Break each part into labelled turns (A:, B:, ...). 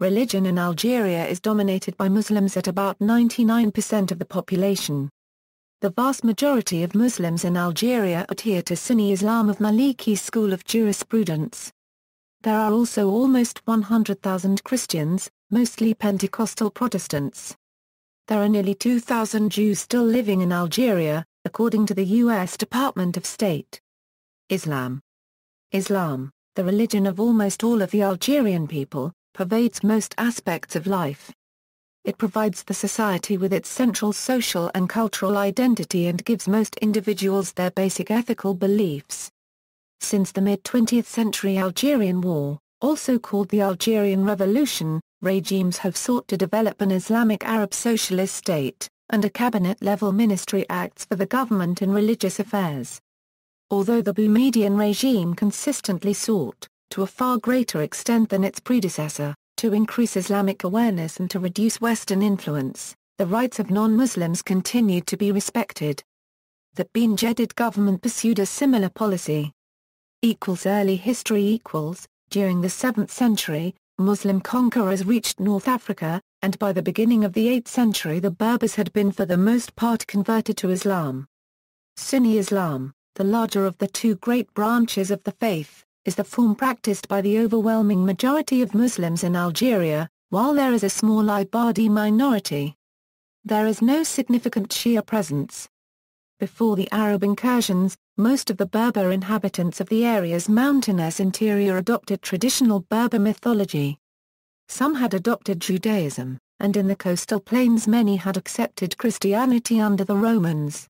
A: religion in Algeria is dominated by Muslims at about 99% of the population. The vast majority of Muslims in Algeria adhere to Sunni Islam of Maliki school of jurisprudence. There are also almost 100,000 Christians, mostly Pentecostal Protestants. There are nearly 2,000 Jews still living in Algeria, according to the U.S. Department of State. Islam, the religion of almost all of the Algerian people, pervades most aspects of life. It provides the society with its central social and cultural identity and gives most individuals their basic ethical beliefs. Since the mid-20th century Algerian War, also called the Algerian Revolution, regimes have sought to develop an Islamic Arab socialist state, and a cabinet-level ministry acts for the government in religious affairs. Although the Boumediene regime consistently sought, to a far greater extent than its predecessor, to increase Islamic awareness and to reduce Western influence, the rights of non-Muslims continued to be respected. The Ben Jedid government pursued a similar policy. Early history during the 7th century, Muslim conquerors reached North Africa, and by the beginning of the 8th century the Berbers had been for the most part converted to Islam. Sunni Islam, the larger of the two great branches of the faith, is the form practiced by the overwhelming majority of Muslims in Algeria, while there is a small Ibadi minority. There is no significant Shia presence. Before the Arab incursions, most of the Berber inhabitants of the area's mountainous interior adopted traditional Berber mythology. Some had adopted Judaism, and in the coastal plains many had accepted Christianity under the Romans.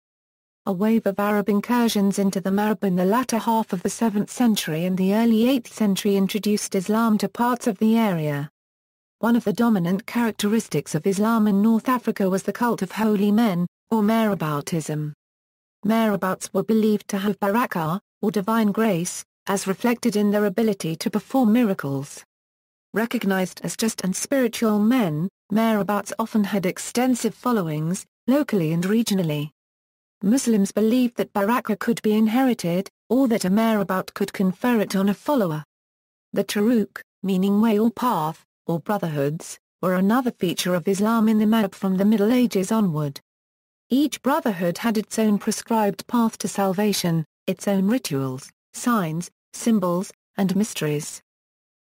A: A wave of Arab incursions into the Maghreb in the latter half of the 7th century and the early 8th century introduced Islam to parts of the area. One of the dominant characteristics of Islam in North Africa was the cult of holy men, or maraboutism. Marabouts were believed to have barakah, or divine grace, as reflected in their ability to perform miracles. Recognized as just and spiritual men, marabouts often had extensive followings, locally and regionally. Muslims believed that barakah could be inherited, or that a marabout could confer it on a follower. The turuq, meaning way or path, or brotherhoods, were another feature of Islam in the Maghreb from the Middle Ages onward. Each brotherhood had its own prescribed path to salvation, its own rituals, signs, symbols, and mysteries.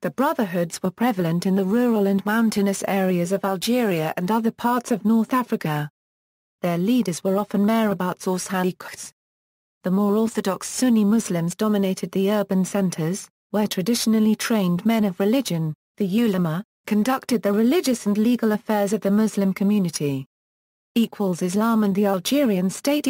A: The brotherhoods were prevalent in the rural and mountainous areas of Algeria and other parts of North Africa. Their leaders were often marabouts or sheikhs. The more orthodox Sunni Muslims dominated the urban centers, where traditionally trained men of religion, the ulama, conducted the religious and legal affairs of the Muslim community. Islam and the Algerian state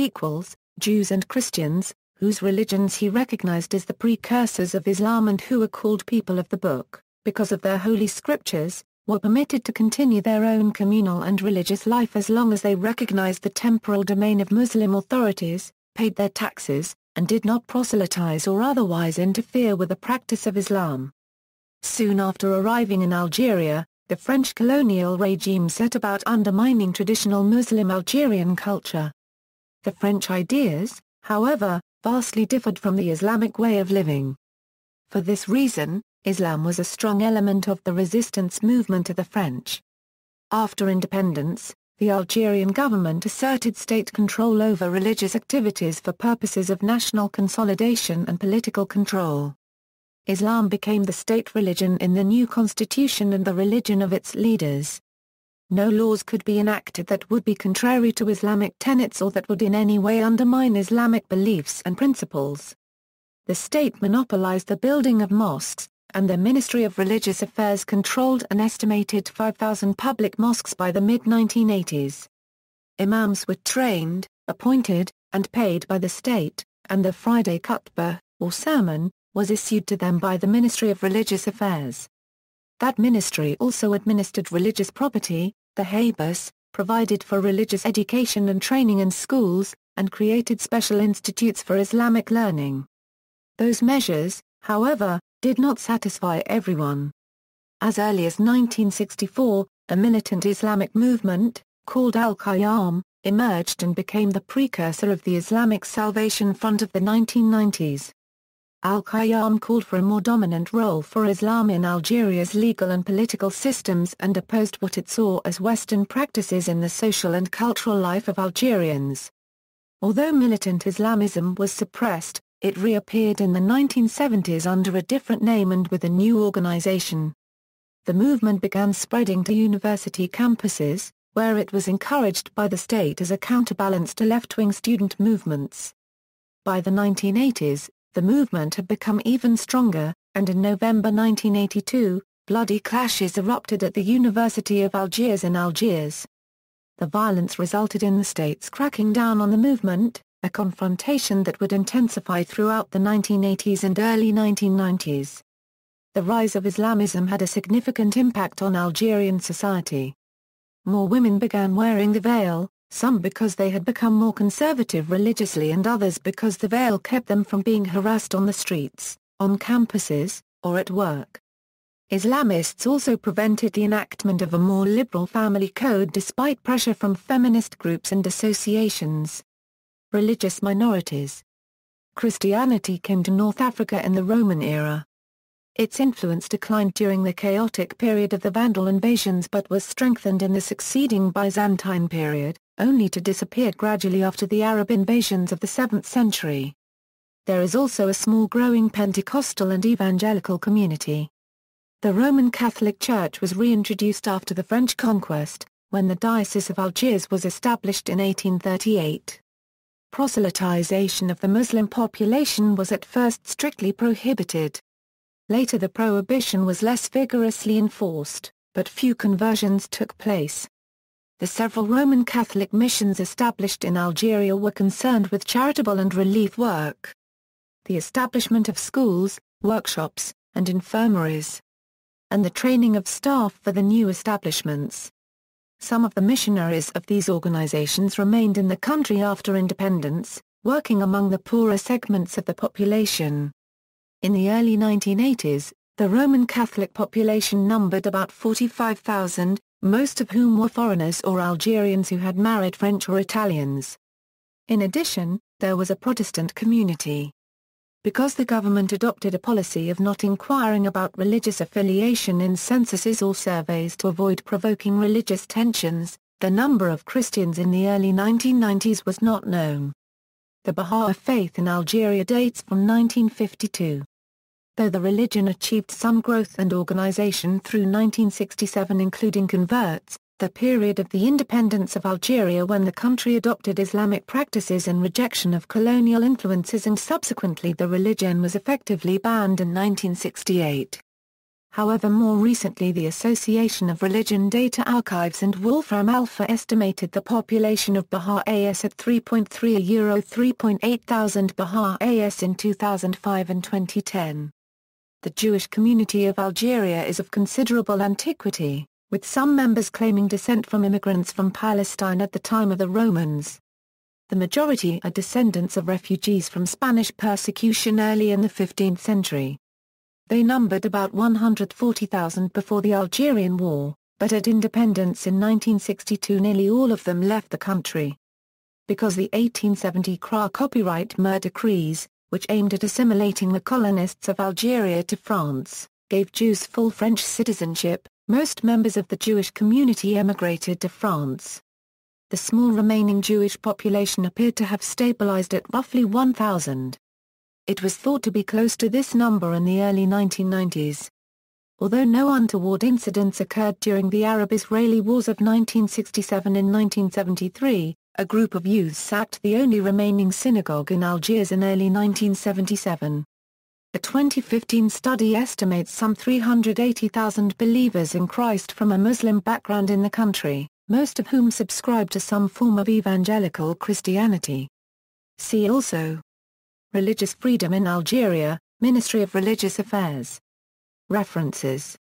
A: Jews and Christians, whose religions he recognized as the precursors of Islam and who were called people of the book, because of their holy scriptures, were permitted to continue their own communal and religious life as long as they recognized the temporal domain of Muslim authorities, paid their taxes, and did not proselytize or otherwise interfere with the practice of Islam. Soon after arriving in Algeria, the French colonial regime set about undermining traditional Muslim Algerian culture. The French ideas, however, vastly differed from the Islamic way of living. For this reason, Islam was a strong element of the resistance movement to the French. After independence, the Algerian government asserted state control over religious activities for purposes of national consolidation and political control. Islam became the state religion in the new constitution and the religion of its leaders. No laws could be enacted that would be contrary to Islamic tenets or that would in any way undermine Islamic beliefs and principles. The state monopolized the building of mosques, and the Ministry of Religious Affairs controlled an estimated 5,000 public mosques by the mid-1980s. Imams were trained, appointed, and paid by the state, and the Friday khutbah, or sermon, was issued to them by the Ministry of Religious Affairs. That ministry also administered religious property, the habas, provided for religious education and training in schools, and created special institutes for Islamic learning. Those measures, however, did not satisfy everyone. As early as 1964, a militant Islamic movement, called Al-Qayyam, emerged and became the precursor of the Islamic Salvation Front of the 1990s. Al-Qayyam called for a more dominant role for Islam in Algeria's legal and political systems and opposed what it saw as Western practices in the social and cultural life of Algerians. Although militant Islamism was suppressed, it reappeared in the 1970s under a different name and with a new organization. The movement began spreading to university campuses, where it was encouraged by the state as a counterbalance to left-wing student movements. By the 1980s, the movement had become even stronger, and in November 1982, bloody clashes erupted at the University of Algiers in Algiers. The violence resulted in the states cracking down on the movement, a confrontation that would intensify throughout the 1980s and early 1990s. The rise of Islamism had a significant impact on Algerian society. More women began wearing the veil, some because they had become more conservative religiously and others because the veil kept them from being harassed on the streets, on campuses, or at work. Islamists also prevented the enactment of a more liberal family code despite pressure from feminist groups and associations. Religious minorities. Christianity came to North Africa in the Roman era. Its influence declined during the chaotic period of the Vandal invasions but was strengthened in the succeeding Byzantine period, only to disappear gradually after the Arab invasions of the 7th century. There is also a small growing Pentecostal and evangelical community. The Roman Catholic Church was reintroduced after the French conquest, when the Diocese of Algiers was established in 1838. Proselytization of the Muslim population was at first strictly prohibited. Later the prohibition was less vigorously enforced, but few conversions took place. The several Roman Catholic missions established in Algeria were concerned with charitable and relief work. The establishment of schools, workshops, and infirmaries, and the training of staff for the new establishments. Some of the missionaries of these organizations remained in the country after independence, working among the poorer segments of the population. In the early 1980s, the Roman Catholic population numbered about 45,000, most of whom were foreigners or Algerians who had married French or Italians. In addition, there was a Protestant community. Because the government adopted a policy of not inquiring about religious affiliation in censuses or surveys to avoid provoking religious tensions, the number of Christians in the early 1990s was not known. The Bahá'í faith in Algeria dates from 1952. Though the religion achieved some growth and organization through 1967 including converts, the period of the independence of Algeria when the country adopted Islamic practices in rejection of colonial influences and subsequently the religion was effectively banned in 1968. However, more recently the Association of Religion Data Archives and Wolfram Alpha estimated the population of Baha'is at 3.3 3.8 thousand Baha'is in 2005 and 2010. The Jewish community of Algeria is of considerable antiquity, with some members claiming descent from immigrants from Palestine at the time of the Romans. The majority are descendants of refugees from Spanish persecution early in the 15th century. They numbered about 140,000 before the Algerian War, but at independence in 1962 nearly all of them left the country. Because the 1870 CRA copyright decrees, which aimed at assimilating the colonists of Algeria to France, gave Jews full French citizenship, most members of the Jewish community emigrated to France. The small remaining Jewish population appeared to have stabilized at roughly 1,000. It was thought to be close to this number in the early 1990s. Although no untoward incidents occurred during the Arab-Israeli Wars of 1967 and 1973, a group of youths sacked the only remaining synagogue in Algiers in early 1977. A 2015 study estimates some 380,000 believers in Christ from a Muslim background in the country, most of whom subscribe to some form of evangelical Christianity. See also: Religious freedom in Algeria, Ministry of Religious Affairs. References